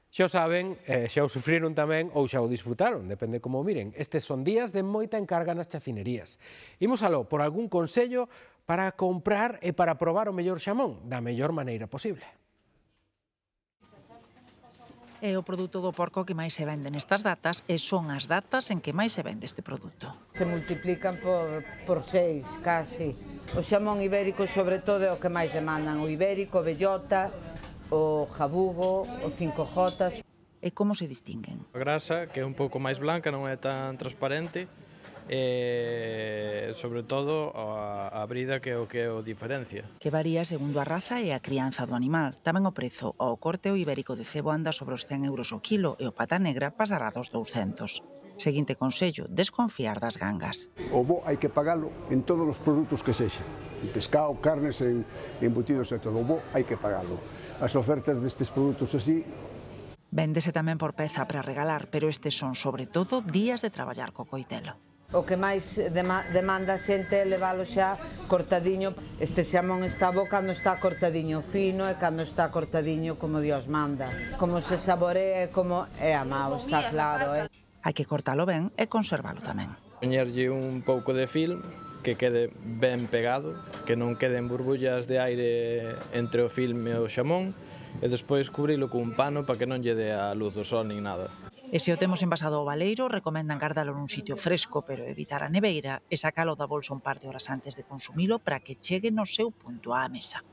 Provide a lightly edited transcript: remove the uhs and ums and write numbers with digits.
Xa o saben, xa o sufriron tamén ou xa o disfrutaron, depende como o miren. Estes son días de moita encarga nas chacinerías. Imos aló por algún consello para comprar e para probar o mellor xamón da mellor maneira posible. É o produto do porco que máis se vende nestas datas e son as datas en que máis se vende este produto. Se multiplican por 6, casi. O xamón ibérico, sobre todo, é o que máis demandan. O ibérico, o bellota, o jabugo, o 5J. E como se distinguen? A grasa, que é un pouco máis blanca, non é tan transparente, e, sobre todo, a brida, que é o diferencia. Que varía segundo a raza e a crianza do animal. Tamén o prezo. O corte o ibérico de cebo anda sobre os 100 euros o quilo e o pata negra pasará dos 200. Seguinte consello, desconfiar das gangas. O bo hai que pagalo en todos os produtos que sexa. En pescado, carnes, en embutidos e todo. O bo hai que pagalo. As ofertas destes produtos así... Véndese tamén por peza para regalar, pero estes son, sobre todo, días de traballar co coitelo. O que máis demanda a xente é levalo xa cortadiño. Este xamón está bo cando está cortadiño fino e cando está cortadiño como Dios manda. Como se saborea e como é amado, está claro, Hai que cortalo ben e conservalo tamén. Poñerlle un pouco de film que quede ben pegado, que non queden burbullas de aire entre o film e o xamón, e despois cubrilo cun pano para que non lle dé a luz do sol nin nada. E se o temos envasado ao baleiro, recomendan guardalo nun sitio fresco, pero evitar a neveira e sacalo da bolsa un par de horas antes de consumilo para que chegue no seu punto á mesa.